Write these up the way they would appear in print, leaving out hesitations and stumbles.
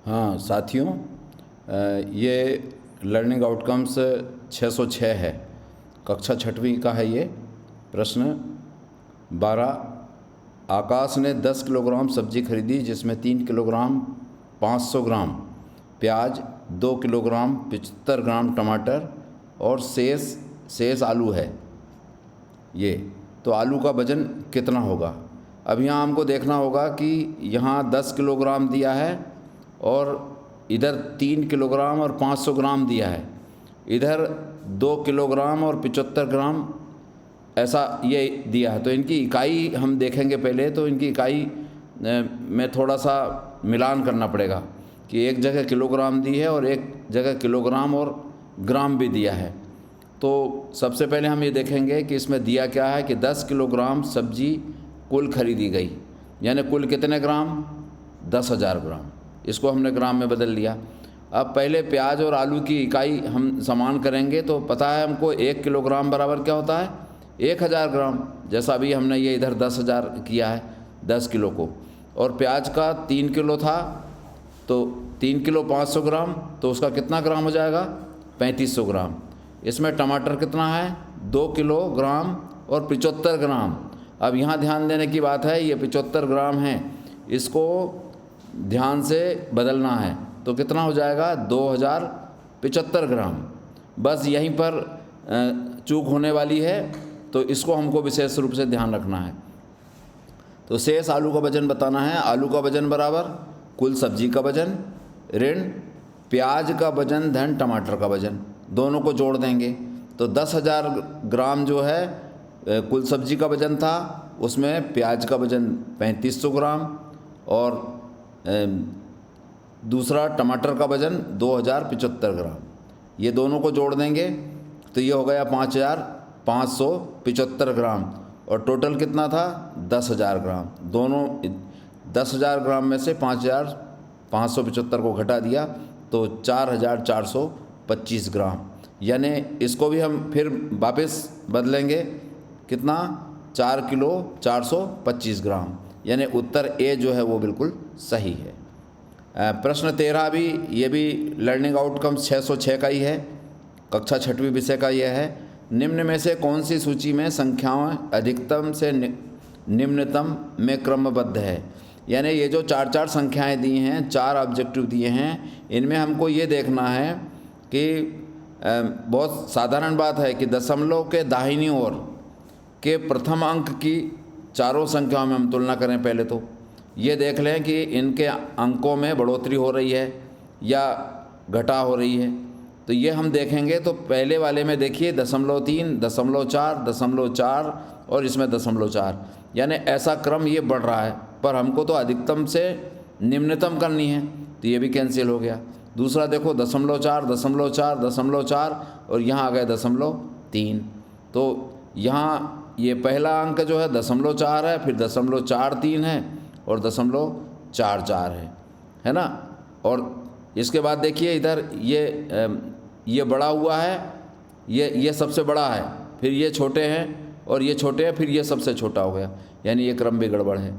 हाँ साथियों, ये लर्निंग आउटकम्स 606 है, कक्षा छठवीं का है ये प्रश्न 12। आकाश ने 10 किलोग्राम सब्जी खरीदी जिसमें 3 किलोग्राम 500 ग्राम प्याज, 2 किलोग्राम 75 ग्राम टमाटर और शेष आलू है। ये तो आलू का वज़न कितना होगा। अब यहाँ हमको देखना होगा कि यहाँ 10 किलोग्राम दिया है और इधर 3 किलोग्राम और 500 ग्राम दिया है, इधर 2 किलोग्राम और 75 ग्राम ऐसा ये दिया है। तो इनकी इकाई हम देखेंगे पहले, तो इनकी इकाई में थोड़ा सा मिलान करना पड़ेगा कि एक जगह किलोग्राम दी है और एक जगह किलोग्राम और ग्राम भी दिया है। तो सबसे पहले हम ये देखेंगे कि इसमें दिया क्या है कि 10 किलोग्राम सब्जी कुल खरीदी गई, यानी कुल कितने ग्राम, 10,000 ग्राम। इसको हमने ग्राम में बदल लिया। अब पहले प्याज और आलू की इकाई हम समान करेंगे तो पता है हमको 1 किलोग्राम बराबर क्या होता है, 1000 ग्राम। जैसा अभी हमने ये इधर 10,000 किया है 10 किलो को, और प्याज का 3 किलो था तो 3 किलो 500 ग्राम, तो उसका कितना ग्राम हो जाएगा, 3500 ग्राम। इसमें टमाटर कितना है, 2 किलोग्राम और 75 ग्राम। अब यहाँ ध्यान देने की बात है, ये 75 ग्राम है, इसको ध्यान से बदलना है तो कितना हो जाएगा, 2075 ग्राम। बस यहीं पर चूक होने वाली है, तो इसको हमको विशेष रूप से ध्यान रखना है। तो शेष आलू का वजन बताना है। आलू का वजन बराबर कुल सब्जी का वजन ऋण प्याज का वजन धन टमाटर का वजन, दोनों को जोड़ देंगे तो 10,000 ग्राम जो है कुल सब्जी का वजन था, उसमें प्याज का वजन 3500 ग्राम और दूसरा टमाटर का वजन 2075 ग्राम। ये दोनों को जोड़ देंगे तो ये हो गया 5575 ग्राम, और टोटल कितना था, 10,000 ग्राम। दोनों 10,000 ग्राम में से 5575 को घटा दिया तो 4425 ग्राम। यानी इसको भी हम फिर वापस बदलेंगे, कितना, 4 किलो 425 ग्राम। यानी उत्तर ए जो है वो बिल्कुल सही है। प्रश्न 13 भी, ये भी लर्निंग आउटकम्स 606 का ही है, कक्षा छठवीं विषय का यह है। निम्न में से कौन सी सूची में संख्याएं अधिकतम से निम्नतम में क्रमबद्ध है। यानी ये जो 4 संख्याएं दी हैं, 4 ऑब्जेक्टिव दिए हैं, इनमें हमको ये देखना है कि बहुत साधारण बात है कि दशमलव के दाहिनी ओर के प्रथम अंक की चारों संख्याओं में हम तुलना करें। पहले तो ये देख लें कि इनके अंकों में बढ़ोतरी हो रही है या घटा हो रही है, तो ये हम देखेंगे। तो पहले वाले में देखिए 0.3, 0.4, 0.4 और इसमें 0.4, यानी ऐसा क्रम ये बढ़ रहा है, पर हमको तो अधिकतम से निम्नतम करनी है, तो ये भी कैंसिल हो गया। दूसरा देखो 0.4, 0.4, 0.4 और यहाँ आ गए 0.3। तो यहाँ ये पहला अंक जो है 0.4 है, फिर 0.43 है और 0.44 है ना। और इसके बाद देखिए इधर ये बड़ा हुआ है, ये सबसे बड़ा है, फिर ये छोटे हैं और ये छोटे हैं, फिर ये सबसे छोटा हो गया, यानी ये क्रम भी गड़बड़ है।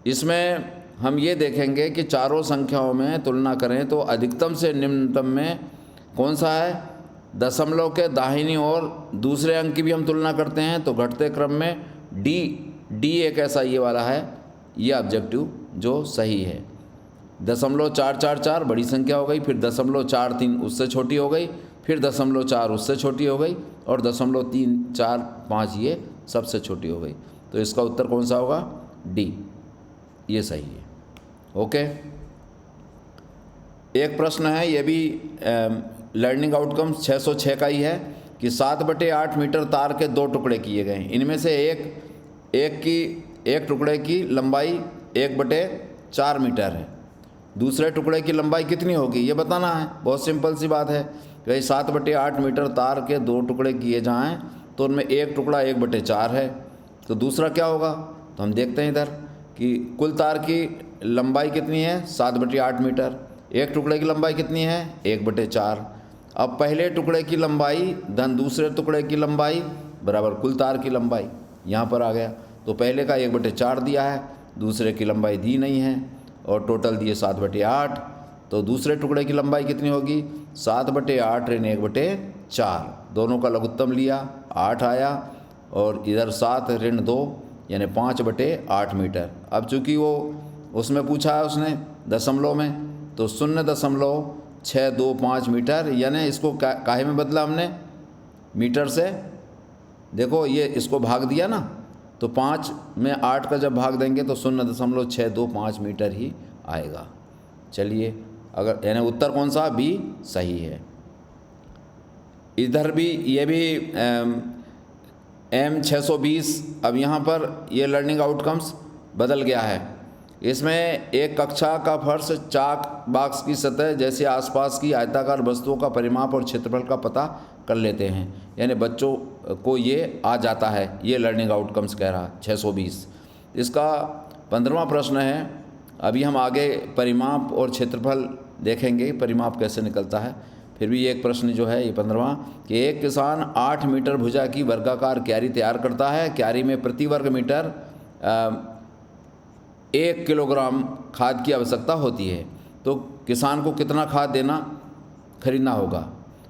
इसमें हम ये देखेंगे कि चारों संख्याओं में तुलना करें तो अधिकतम से निम्नतम में कौन सा है, दशमलव के दाहिनी ओर दूसरे अंक की भी हम तुलना करते हैं तो घटते क्रम में डी एक ऐसा ये वाला है, ये ऑब्जेक्टिव जो सही है। 0.444 बड़ी संख्या हो गई, फिर 0.43 उससे छोटी हो गई, फिर 0.4 उससे छोटी हो गई और 0.345 ये सबसे छोटी हो गई। तो इसका उत्तर कौन सा होगा, डी, ये सही है। ओके, एक प्रश्न है, ये भी लर्निंग आउटकम्स 606 का ही है कि 7/8 मीटर तार के 2 टुकड़े किए गए। इनमें से एक टुकड़े की लंबाई 1/4 मीटर है, दूसरे टुकड़े की लंबाई कितनी होगी ये बताना है। बहुत सिंपल सी बात है कि 7/8 मीटर तार के 2 टुकड़े किए जाएं तो उनमें एक टुकड़ा 1/4 है, तो दूसरा क्या होगा। तो हम देखते हैं इधर कि कुल तार की लंबाई कितनी है, 7/8 मीटर, एक टुकड़े की लंबाई कितनी है, 1/4। अब पहले टुकड़े की लंबाई धन दूसरे टुकड़े की लंबाई बराबर कुल तार की लंबाई, यहाँ पर आ गया। तो पहले का 1/4 दिया है, दूसरे की लंबाई दी नहीं है, और टोटल दिए 7/8, तो दूसरे टुकड़े की लंबाई कितनी होगी? 7/8 ऋण 1/4, दोनों का लघुत्तम लिया, 8 आया, और इधर 7 ऋण 2 यानी 5/8 मीटर। अब चूँकि वो उसमें पूछा है उसने दशमलव में, तो 0.625 मीटर, यानी इसको काहे में बदला हमने? मीटर से। देखो ये इसको भाग दिया ना, तो 5 में 8 का जब भाग देंगे तो 0.625 मीटर ही आएगा। चलिए, अगर यानी उत्तर कौन सा? बी सही है। इधर भी ये भी M620। अब यहाँ पर ये लर्निंग आउटकम्स बदल गया है। इसमें एक कक्षा का फर्श चाक बॉक्स की सतह जैसे आसपास की आयताकार वस्तुओं का परिमाप और क्षेत्रफल का पता कर लेते हैं, यानी बच्चों को ये आ जाता है। ये लर्निंग आउटकम्स कह रहा 620। इसका 15वां प्रश्न है। अभी हम आगे परिमाप और क्षेत्रफल देखेंगे, परिमाप कैसे निकलता है। फिर भी एक प्रश्न जो है ये 15वां, कि एक किसान 8 मीटर भुजा की वर्गाकार क्यारी तैयार करता है। क्यारी में प्रति वर्ग मीटर 1 किलोग्राम खाद की आवश्यकता होती है, तो किसान को कितना खाद खरीदना होगा?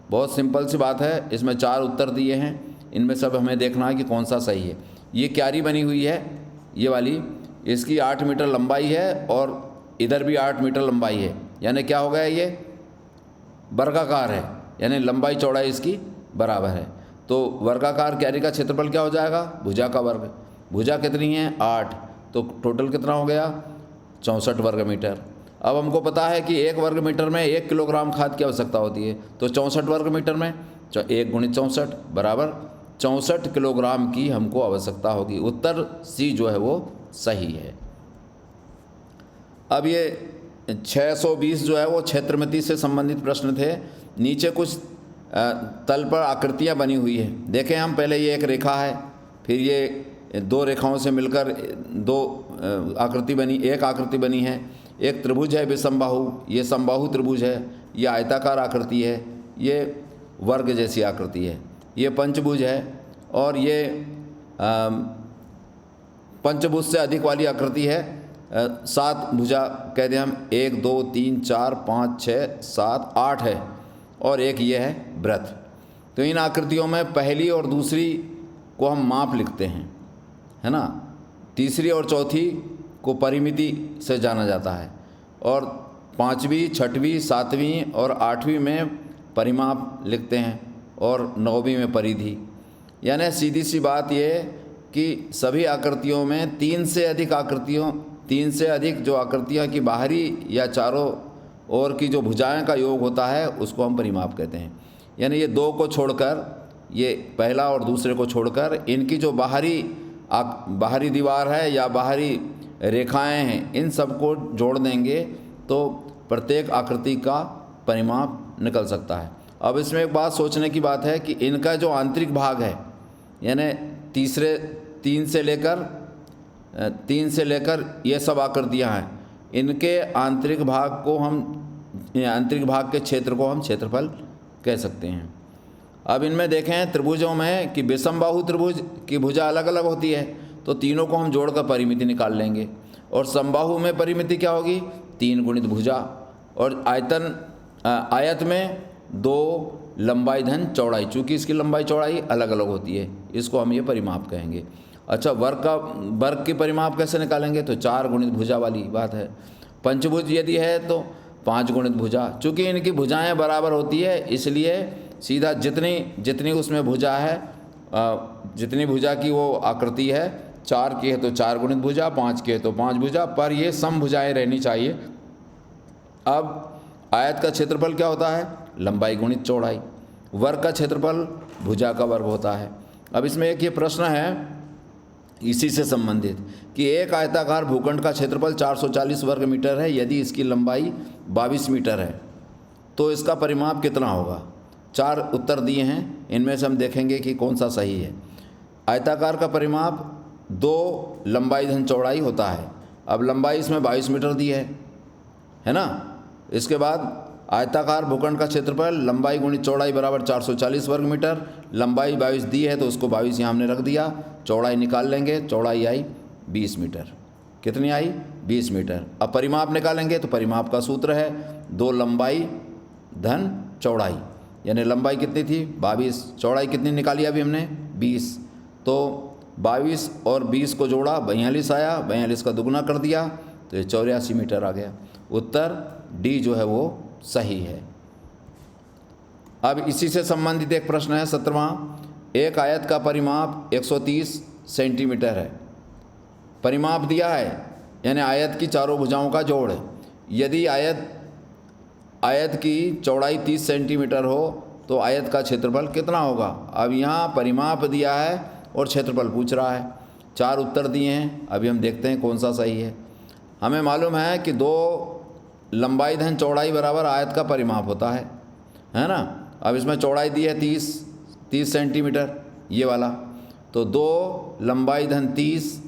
बहुत सिंपल सी बात है। इसमें 4 उत्तर दिए हैं, इनमें सब हमें देखना है कि कौन सा सही है। ये क्यारी बनी हुई है, ये वाली, इसकी 8 मीटर लंबाई है और इधर भी 8 मीटर लंबाई है, यानी क्या हो गया? ये वर्गाकार है, यानी लंबाई चौड़ाई इसकी बराबर है। तो वर्गाकार क्यारी का क्षेत्रफल क्या हो जाएगा? भुजा का वर्ग। भुजा कितनी है? 8, तो टोटल कितना हो गया? 64 वर्ग मीटर। अब हमको पता है कि 1 वर्ग मीटर में 1 किलोग्राम खाद की आवश्यकता होती है, तो 64 वर्ग मीटर में 1 × 64 बराबर 64 किलोग्राम की हमको आवश्यकता होगी। उत्तर सी जो है वो सही है। अब ये 620 जो है वो क्षेत्रमिति से संबंधित प्रश्न थे। नीचे कुछ तल पर आकृतियाँ बनी हुई है। देखें हम, पहले ये एक रेखा है, फिर ये 2 रेखाओं से मिलकर 2 आकृति बनी, एक आकृति बनी है। एक त्रिभुज है विषमबाहु, ये समबाहु त्रिभुज है। ये आयताकार आकृति है, ये वर्ग जैसी आकृति है। ये पंचभुज है, और ये पंचभुज से अधिक वाली आकृति है। 7 भुजा कह दें हम, 1 2 3 4 5 6 7 8 है, और एक ये है वृत्त। तो इन आकृतियों में पहली और दूसरी को हम माप लिखते हैं, है ना। तीसरी और चौथी को परिमिति से जाना जाता है, और 5वीं 6वीं 7वीं और 8वीं में परिमाप लिखते हैं, और 9वीं में परिधि। यानी सीधी सी बात ये कि सभी आकृतियों में 3 से अधिक जो आकृतियाँ की बाहरी या चारों ओर की जो भुजाएं का योग होता है उसको हम परिमाप कहते हैं। यानी ये 2 को छोड़कर, ये पहला और दूसरे को छोड़कर, इनकी जो बाहरी दीवार है या बाहरी रेखाएं हैं, इन सबको जोड़ देंगे तो प्रत्येक आकृति का परिमाप निकल सकता है। अब इसमें एक बात सोचने की बात है कि इनका जो आंतरिक भाग है, यानी 3 से लेकर ये सब आकृतियाँ हैं, इनके आंतरिक भाग के क्षेत्र को हम क्षेत्रफल कह सकते हैं। अब इनमें देखें त्रिभुजों में कि विषमबाहु त्रिभुज की भुजा अलग अलग होती है, तो तीनों को हम जोड़कर परिमिति निकाल लेंगे। और समबाहु में परिमिति क्या होगी? 3 गुणित भुजा, और आयत में 2 लंबाई धन चौड़ाई, चूँकि इसकी लंबाई चौड़ाई अलग अलग होती है, इसको हम ये परिमाप कहेंगे। अच्छा, वर्ग की परिमाप कैसे निकालेंगे? तो 4 गुणित भुजा वाली बात है। पंचभुज यदि है तो 5 गुणित भुजा। चूँकि इनकी भुजाएं बराबर होती है, इसलिए सीधा जितनी उसमें भुजा है, जितनी भुजा की वो आकृति है, 4 की है तो 4 गुणित भुजा, 5 की है तो 5 भुजा, पर ये सम भुजाएँ रहनी चाहिए। अब आयत का क्षेत्रफल क्या होता है? लंबाई गुणित चौड़ाई। वर्ग का क्षेत्रफल भुजा का वर्ग होता है। अब इसमें एक ये प्रश्न है इसी से संबंधित कि एक आयताकार भूखंड का क्षेत्रफल 440 वर्ग मीटर है, यदि इसकी लंबाई 22 मीटर है तो इसका परिमाप कितना होगा? 4 उत्तर दिए हैं, इनमें से हम देखेंगे कि कौन सा सही है। आयताकार का परिमाप 2 लंबाई धन चौड़ाई होता है। अब लंबाई इसमें 22 मीटर दी है ना। इसके बाद आयताकार भूखंड का क्षेत्रफल लंबाई गुणित चौड़ाई बराबर 440 वर्ग मीटर। लंबाई 22 दी है तो उसको 22 यहाँ हमने रख दिया, चौड़ाई निकाल लेंगे, चौड़ाई आई 20 मीटर। कितनी आई 20 मीटर। अब परिमाप निकालेंगे तो परिमाप का सूत्र है 2 लंबाई धन चौड़ाई, यानी लंबाई कितनी थी 22, चौड़ाई कितनी निकाली अभी हमने 20, तो 22 और 20 को जोड़ा 42 आया, 42 का दुगुना कर दिया तो ये 84 मीटर आ गया। उत्तर डी जो है वो सही है। अब इसी से संबंधित एक प्रश्न है 17वां, एक आयत का परिमाप 130 सेंटीमीटर है। परिमाप दिया है यानी आयत की चारों भुजाओं का जोड़ है। यदि आयत की चौड़ाई 30 सेंटीमीटर हो तो आयत का क्षेत्रफल कितना होगा। अब यहाँ परिमाप दिया है और क्षेत्रफल पूछ रहा है। 4 उत्तर दिए हैं, अभी हम देखते हैं कौन सा सही है। हमें मालूम है कि 2 लंबाई धन चौड़ाई बराबर आयत का परिमाप होता है ना। अब इसमें चौड़ाई दी है 30 सेंटीमीटर ये वाला, तो 2 लंबाई धन 30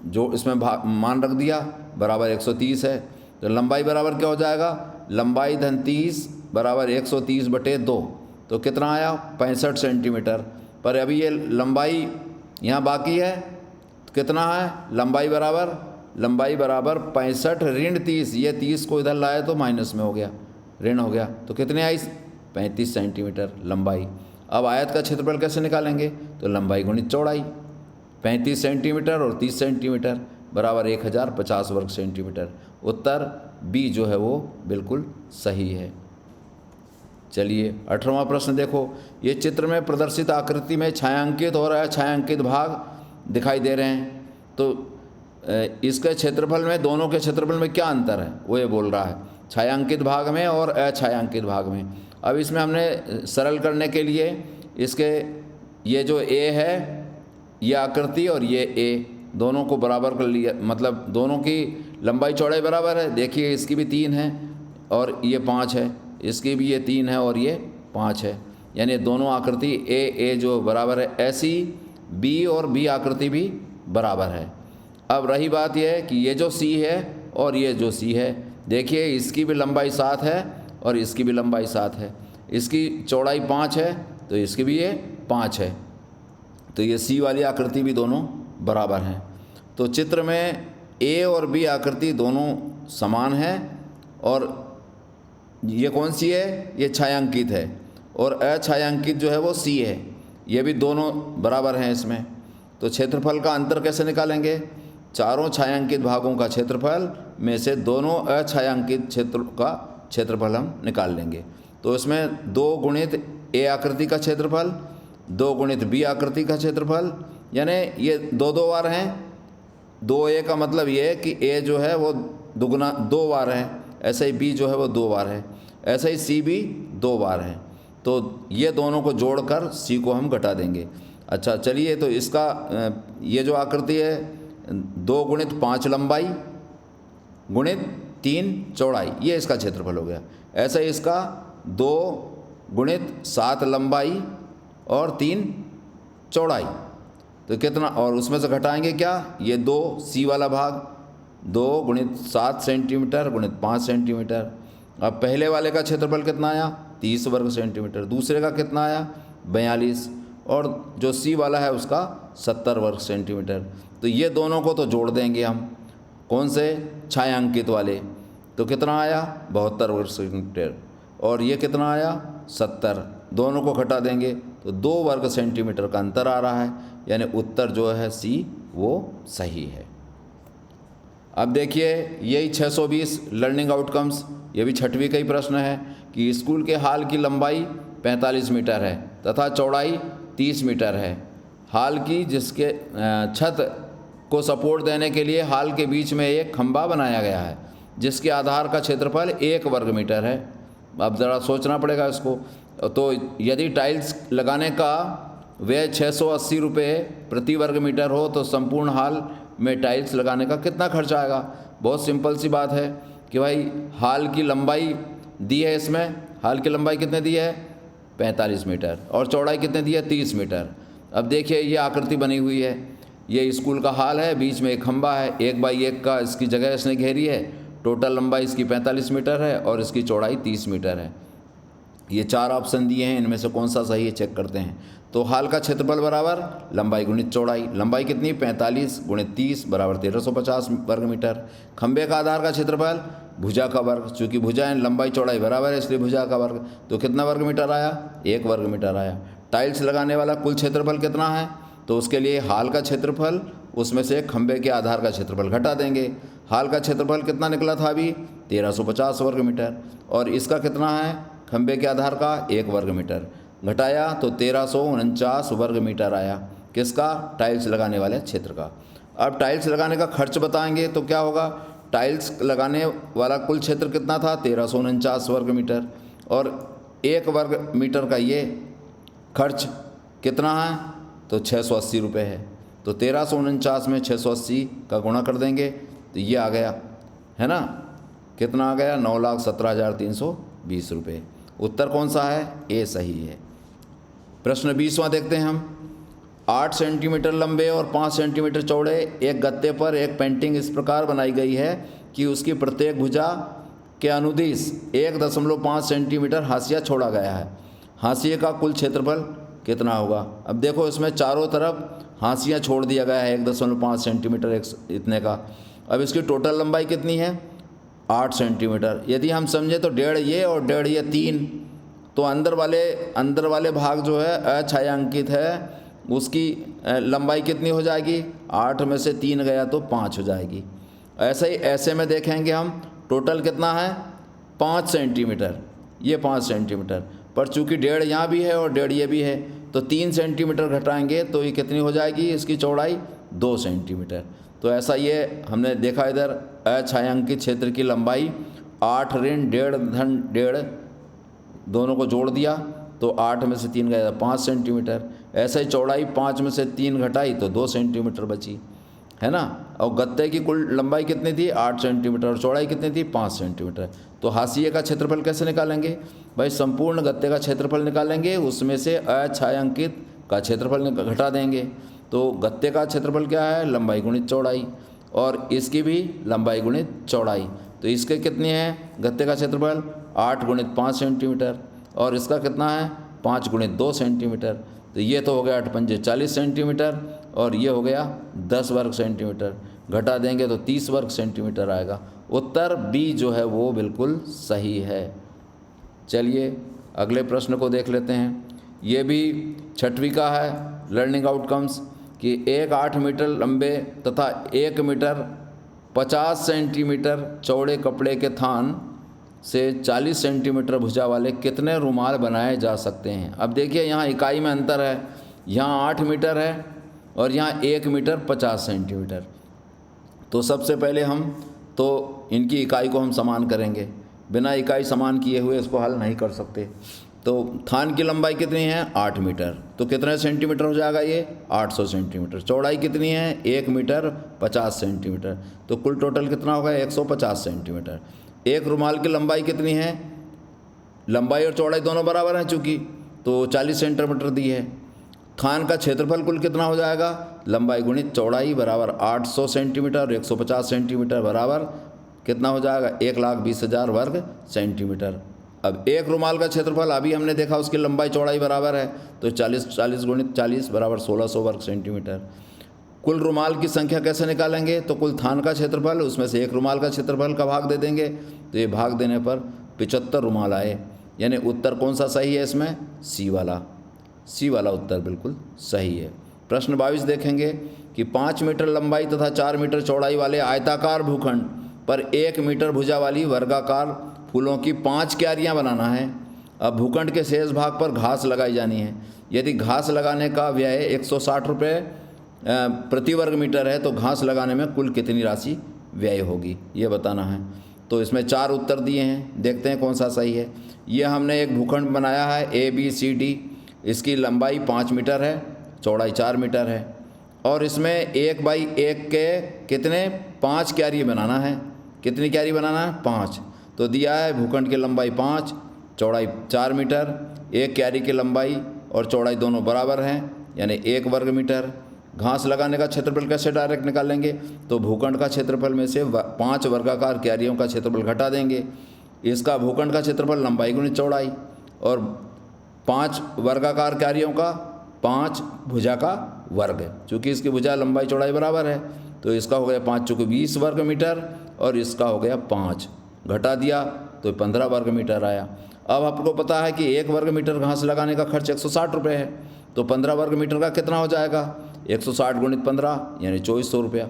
जो इसमें मान रख दिया बराबर 130 है। तो लंबाई बराबर क्या हो जाएगा, लंबाई धन 30 बराबर 130/2, तो कितना आया 65 सेंटीमीटर। पर अभी ये लंबाई यहाँ बाकी है तो कितना है, लंबाई बराबर 65 ऋण 30, ये 30 को इधर लाए तो माइनस में हो गया, ऋण हो गया, तो कितने आई 35 सेंटीमीटर लंबाई। अब आयत का क्षेत्रफल कैसे निकालेंगे, तो लंबाई गुणित चौड़ाई, 35 सेंटीमीटर और 30 सेंटीमीटर बराबर 1050 वर्ग सेंटीमीटर। उत्तर बी जो है वो बिल्कुल सही है। चलिए 18वां प्रश्न देखो, ये चित्र में प्रदर्शित आकृति में छायांकित और अछायांकित भाग दिखाई दे रहे हैं, तो इसके क्षेत्रफल में, दोनों के क्षेत्रफल में क्या अंतर है वो ये बोल रहा है, छायांकित भाग में और अछायांकित भाग में। अब इसमें हमने सरल करने के लिए इसके ये जो ए है ये आकृति और ये ए दोनों को बराबर कर लिया, मतलब दोनों की लंबाई चौड़ाई बराबर है। देखिए इसकी भी 3 है और ये 5 है, इसकी भी ये 3 है और ये 5 है, यानी दोनों आकृति ए जो बराबर है, ऐसी बी और बी आकृति भी बराबर है। अब रही बात यह है कि ये जो सी है और ये जो सी है, देखिए इसकी भी लंबाई 7 है और इसकी भी लंबाई 7 है, इसकी चौड़ाई 5 है तो इसकी भी ये 5 है, तो ये सी वाली आकृति भी दोनों बराबर हैं। तो चित्र में ए और बी आकृति दोनों समान है और ये कौन सी है, ये छायांकित है, और अछायांकित जो है वो सी है, ये भी दोनों बराबर हैं इसमें। तो क्षेत्रफल का अंतर कैसे निकालेंगे, चारों छायांकित भागों का क्षेत्रफल में से दोनों अछायांकित क्षेत्र का क्षेत्रफल हम निकाल लेंगे। तो इसमें 2 गुणित ए आकृति का क्षेत्रफल, 2 गुणित बी आकृति का क्षेत्रफल, यानी ये 2 बार हैं। 2a का मतलब ये है कि a जो है वो दुगुना 2 बार है, ऐसे ही b जो है वो 2 बार है, ऐसे ही c भी 2 बार है। तो ये दोनों को जोड़कर c को हम घटा देंगे। अच्छा चलिए, तो इसका ये जो आकृति है 2 गुणित 5 लंबाई गुणित 3 चौड़ाई, ये इसका क्षेत्रफल हो गया। ऐसे ही इसका 2 गुणित 7 लंबाई और 3 चौड़ाई, तो कितना, और उसमें से घटाएंगे क्या, ये 2 सी वाला भाग, 2 गुणित 7 सेंटीमीटर गुणित 5 सेंटीमीटर। अब पहले वाले का क्षेत्रफल कितना आया 30 वर्ग सेंटीमीटर, दूसरे का कितना आया 42, और जो सी वाला है उसका 70 वर्ग सेंटीमीटर। तो ये दोनों को तो जोड़ देंगे हम, कौन से, छायांकित वाले, तो कितना आया 72 वर्ग सेंटीमीटर, और ये कितना आया 70, दोनों को घटा देंगे तो 2 वर्ग सेंटीमीटर का अंतर आ रहा है, यानी उत्तर जो है सी वो सही है। अब देखिए यही 620 लर्निंग आउटकम्स, ये भी 6वीं का ही प्रश्न है कि स्कूल के हॉल की लंबाई 45 मीटर है तथा चौड़ाई 30 मीटर है। हॉल की जिसके छत को सपोर्ट देने के लिए हॉल के बीच में एक खंभा बनाया गया है जिसके आधार का क्षेत्रफल 1 वर्ग मीटर है। अब ज़रा सोचना पड़ेगा इसको। तो यदि टाइल्स लगाने का व्यय 680 रुपये प्रति वर्ग मीटर हो तो संपूर्ण हॉल में टाइल्स लगाने का कितना खर्च आएगा। बहुत सिंपल सी बात है कि भाई हॉल की लंबाई दी है, इसमें हॉल की लंबाई कितने दी है 45 मीटर और चौड़ाई कितने दी है 30 मीटर। अब देखिए ये आकृति बनी हुई है, ये स्कूल का हॉल है, बीच में एक खंभा है, 1 बाई 1 का इसकी जगह इसने घेरी है। टोटल लंबाई इसकी 45 मीटर है और इसकी चौड़ाई 30 मीटर है। ये 4 ऑप्शन दिए हैं, इनमें से कौन सा सही है चेक करते हैं। तो हाल का क्षेत्रफल बराबर लंबाई गुणित चौड़ाई। लंबाई कितनी 45 गुणित 30 बराबर 1350 वर्ग मीटर। खंबे का आधार का क्षेत्रफल भुजा का वर्ग, चूँकि भुजा है लंबाई चौड़ाई बराबर है इसलिए भुजा का वर्ग, तो कितना वर्ग मीटर आया 1 वर्ग मीटर आया। टाइल्स लगाने वाला कुल क्षेत्रफल कितना है, तो उसके लिए हाल का क्षेत्रफल उसमें से खंबे के आधार का क्षेत्रफल घटा देंगे। हाल का क्षेत्रफल कितना निकला था अभी 1350 वर्ग मीटर, और इसका कितना है खंबे के आधार का 1 वर्ग मीटर, घटाया तो 1349 वर्ग मीटर आया। किसका, टाइल्स लगाने वाले क्षेत्र का। अब टाइल्स लगाने का खर्च बताएंगे तो क्या होगा, टाइल्स लगाने वाला कुल क्षेत्र कितना था 1349 वर्ग मीटर, और 1 वर्ग मीटर का ये खर्च कितना है तो 680 रुपये है। तो 1349 में 680 का गुणा कर देंगे तो ये आ गया है ना, कितना आ गया 9,17,320 रुपये। उत्तर कौन सा है, ए सही है। प्रश्न 20वां देखते हैं हम। 8 सेंटीमीटर लंबे और 5 सेंटीमीटर चौड़े एक गत्ते पर एक पेंटिंग इस प्रकार बनाई गई है कि उसकी प्रत्येक भुजा के अनुदिश 1.5 सेंटीमीटर हाशिया छोड़ा गया है। हाशिए का कुल क्षेत्रफल कितना होगा। अब देखो इसमें चारों तरफ हाशिया छोड़ दिया गया है 1.5 सेंटीमीटर इतने का। अब इसकी टोटल लंबाई कितनी है 8 सेंटीमीटर। यदि हम समझे तो 1.5 ये और 1.5 ये 3, तो अंदर वाले भाग जो है अछायांकित है उसकी लंबाई कितनी हो जाएगी, 8 में से 3 गया तो 5 हो जाएगी। ऐसे ही ऐसे में देखेंगे हम टोटल कितना है 5 सेंटीमीटर, ये 5 सेंटीमीटर, पर चूँकि 1.5 यहाँ भी है और 1.5 ये भी है तो 3 सेंटीमीटर घटाएंगे तो ये कितनी हो जाएगी, इसकी चौड़ाई 2 सेंटीमीटर। तो ऐसा ये हमने देखा इधर अछायांकित क्षेत्र की लंबाई 8 ऋण 1.5 धन 1.5 दोनों को जोड़ दिया तो 8 में से 3 गया 5 सेंटीमीटर। ऐसे ही चौड़ाई 5 में से 3 घटाई तो 2 सेंटीमीटर बची, है ना। और गत्ते की कुल लंबाई कितनी थी 8 सेंटीमीटर और चौड़ाई कितनी थी 5 सेंटीमीटर। तो हाशिए का क्षेत्रफल कैसे निकालेंगे भाई, संपूर्ण गत्ते का क्षेत्रफल निकालेंगे, उसमें से अछायांकित का क्षेत्रफल घटा देंगे। तो गत्ते का क्षेत्रफल क्या है, लंबाई गुणित चौड़ाई, और इसकी भी लंबाई गुणित चौड़ाई। तो इसके कितनी है गत्ते का क्षेत्रफल 8 गुणित 5 सेंटीमीटर, और इसका कितना है 5 गुणित 2 सेंटीमीटर। तो ये तो हो गया 8 पंजे 40 सेंटीमीटर, और ये हो गया 10 वर्ग सेंटीमीटर। घटा देंगे तो 30 वर्ग सेंटीमीटर आएगा। उत्तर बी जो है वो बिल्कुल सही है। चलिए अगले प्रश्न को देख लेते हैं। ये भी 6वीं का है, लर्निंग आउटकम्स, कि एक 8 मीटर लंबे तथा 1 मीटर 50 सेंटीमीटर चौड़े कपड़े के थान से 40 सेंटीमीटर भुजा वाले कितने रुमाल बनाए जा सकते हैं। अब देखिए यहाँ इकाई में अंतर है, यहाँ 8 मीटर है और यहाँ 1 मीटर 50 सेंटीमीटर। तो सबसे पहले हम तो इनकी इकाई को हम समान करेंगे, बिना इकाई समान किए हुए इसको हल नहीं कर सकते। तो थान की लंबाई कितनी है 8 मीटर, तो कितने सेंटीमीटर हो जाएगा ये 800 सेंटीमीटर। चौड़ाई कितनी है 1 मीटर 50 सेंटीमीटर, तो कुल टोटल कितना होगा 150 सेंटीमीटर। एक रुमाल की लंबाई कितनी है, लंबाई और चौड़ाई दोनों बराबर हैं चूँकि, तो 40 सेंटीमीटर दी है। थान का क्षेत्रफल कुल कितना हो जाएगा, लंबाई गुणित चौड़ाई बराबर 800 सेंटीमीटर और 150 सेंटीमीटर बराबर कितना हो जाएगा 1,20,000 वर्ग सेंटीमीटर। अब एक रुमाल का क्षेत्रफल अभी हमने देखा उसकी लंबाई चौड़ाई बराबर है, तो 40 गुणित 40 बराबर 1600 वर्ग सेंटीमीटर। कुल रुमाल की संख्या कैसे निकालेंगे, तो कुल थान का क्षेत्रफल उसमें से एक रुमाल का क्षेत्रफल का भाग दे देंगे, तो ये भाग देने पर 75 रुमाल आए। यानी उत्तर कौन सा सही है इसमें, सी वाला उत्तर बिल्कुल सही है। प्रश्न 22 देखेंगे कि 5 मीटर लंबाई तथा 4 मीटर चौड़ाई वाले आयताकार भूखंड पर 1 मीटर भुजा वाली वर्गाकार फूलों की 5 क्यारियां बनाना है। अब भूखंड के शेष भाग पर घास लगाई जानी है। यदि घास लगाने का व्यय 160 रुपये प्रति वर्ग मीटर है तो घास लगाने में कुल कितनी राशि व्यय होगी, ये बताना है। तो इसमें 4 उत्तर दिए हैं, देखते हैं कौन सा सही है। ये हमने एक भूखंड बनाया है ABCD, इसकी लंबाई 5 मीटर है, चौड़ाई 4 मीटर है, और इसमें 1 बाई 1 के कितने 5 क्यारी बनाना है। कितनी क्यारी बनाना है 5। तो दिया है भूखंड की लंबाई 5, चौड़ाई 4 मीटर, एक क्यारी की लंबाई और चौड़ाई दोनों बराबर हैं यानी 1 वर्ग मीटर। घास लगाने का क्षेत्रफल कैसे डायरेक्ट निकालेंगे, तो भूखंड का क्षेत्रफल में से 5 वर्गाकार क्यारियों का क्षेत्रफल घटा देंगे। इसका भूखंड का क्षेत्रफल लंबाई गुणित चौड़ाई, और 5 वर्गाकार कार्यों का 5 भुजा का वर्ग। चूँकि इसकी भुजा लंबाई चौड़ाई बराबर है तो इसका हो गया 5 चौके 20 वर्ग मीटर और इसका हो गया 5, घटा दिया तो 15 वर्ग मीटर आया। अब आपको पता है कि 1 वर्ग मीटर घास लगाने का खर्च 160 रुपये है, तो 15 वर्ग मीटर का कितना हो जाएगा, 160 गुणित 15 यानी 2400 रुपया।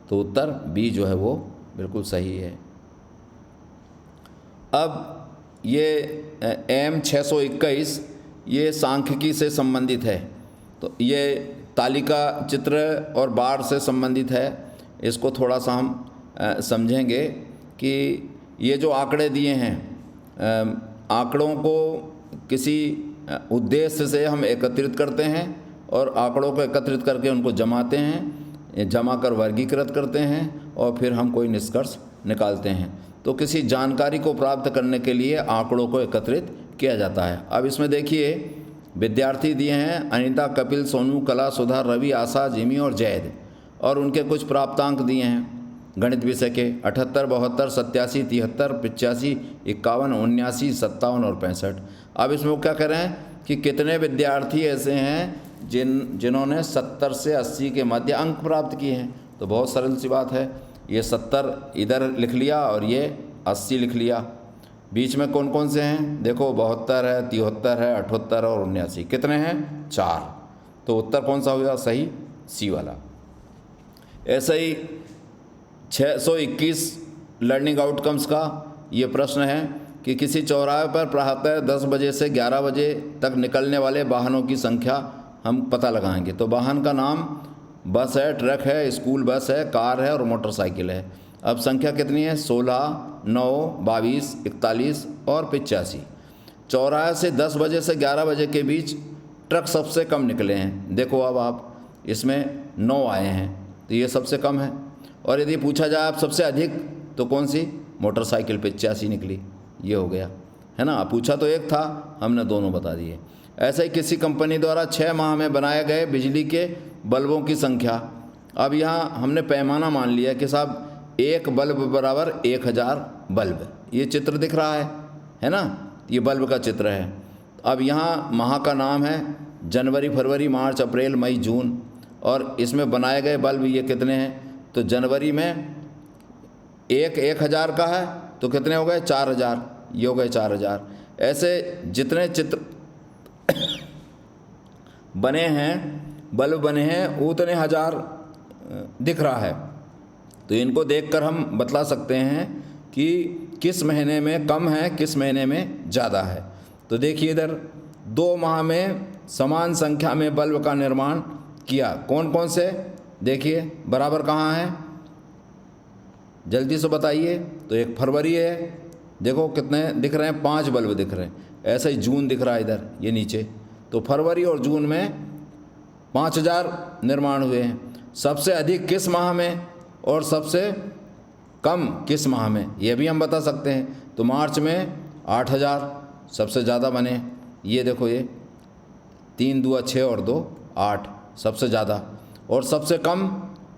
तो उत्तर बी जो है वो बिल्कुल सही है। अब ये M 621 ये सांख्यिकी से संबंधित है, तो ये तालिका चित्र और बार से संबंधित है। इसको थोड़ा सा हम समझेंगे कि ये जो आंकड़े दिए हैं, आंकड़ों को किसी उद्देश्य से हम एकत्रित करते हैं और आंकड़ों को एकत्रित करके उनको जमाते हैं, जमा कर वर्गीकृत करते हैं और फिर हम कोई निष्कर्ष निकालते हैं। तो किसी जानकारी को प्राप्त करने के लिए आंकड़ों को एकत्रित किया जाता है। अब इसमें देखिए विद्यार्थी दिए हैं अनीता, कपिल, सोनू, कला, सुधा, रवि, आशा, जिमी और जैद, और उनके कुछ प्राप्तांक दिए हैं गणित विषय के 78, 72, 87, 73, 85, 51, 79, 57 और 65। अब इसमें वो क्या कह रहे हैं कि कितने विद्यार्थी ऐसे हैं जिन्होंने 70 से 80 के मध्य अंक प्राप्त किए हैं। तो बहुत सरल सी बात है, ये 70 इधर लिख लिया और ये 80 लिख लिया। बीच में कौन कौन से हैं, देखो 72 है, 73 है, 78 और 79। कितने हैं, 4। तो उत्तर कौन सा होगा सही, सी वाला। ऐसे ही 621 लर्निंग आउटकम्स का ये प्रश्न है कि किसी चौराहे पर प्रातः 10 बजे से 11 बजे तक निकलने वाले वाहनों की संख्या हम पता लगाएंगे। तो वाहन का नाम बस है, ट्रक है, स्कूल बस है, कार है और मोटरसाइकिल है। अब संख्या कितनी है, 16, 9, 22, 41 और 85। चौराहे से 10 बजे से 11 बजे के बीच ट्रक सबसे कम निकले हैं। देखो अब आप इसमें 9 आए हैं तो ये सबसे कम है। और यदि पूछा जाए आप सबसे अधिक तो कौन सी, मोटरसाइकिल पे 85 निकली, ये हो गया है ना। पूछा तो एक था, हमने दोनों बता दिए। ऐसे ही किसी कंपनी द्वारा 6 माह में बनाए गए बिजली के बल्बों की संख्या। अब यहाँ हमने पैमाना मान लिया कि साहब 1 बल्ब बराबर 1000 बल्ब। ये चित्र दिख रहा है ना, ये बल्ब का चित्र है। अब यहाँ माह का नाम है जनवरी, फरवरी, मार्च, अप्रैल, मई, जून, और इसमें बनाए गए बल्ब ये कितने हैं। तो जनवरी में 1000 का है तो कितने हो गए, 4000, ये हो गए 4000। ऐसे जितने चित्र बने हैं, बल्ब बने हैं, उतने हजार दिख रहा है। तो इनको देखकर हम बतला सकते हैं कि किस महीने में कम है, किस महीने में ज़्यादा है। तो देखिए इधर 2 माह में समान संख्या में बल्ब का निर्माण किया। कौन कौन से, देखिए बराबर कहाँ है, जल्दी से बताइए। तो एक फरवरी है, देखो कितने दिख रहे हैं, 5 बल्ब दिख रहे हैं। ऐसे ही जून दिख रहा है इधर, ये नीचे। तो फरवरी और जून में 5000 निर्माण हुए हैं। सबसे अधिक किस माह में और सबसे कम किस माह में, ये भी हम बता सकते हैं। तो मार्च में 8000 सबसे ज़्यादा बने, ये देखो ये 3 दूआ 6 और 2 8 सबसे ज़्यादा। और सबसे कम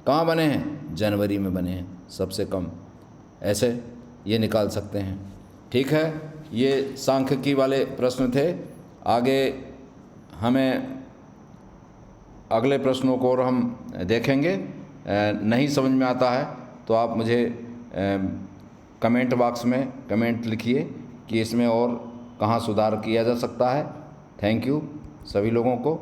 कहाँ बने हैं, जनवरी में बने हैं सबसे कम। ऐसे ये निकाल सकते हैं। ठीक है, ये सांख्यिकी वाले प्रश्न थे। आगे हमें अगले प्रश्नों को और हम देखेंगे। नहीं समझ में आता है तो आप मुझे कमेंट बॉक्स में कमेंट लिखिए कि इसमें और कहाँ सुधार किया जा सकता है। थैंक यू सभी लोगों को।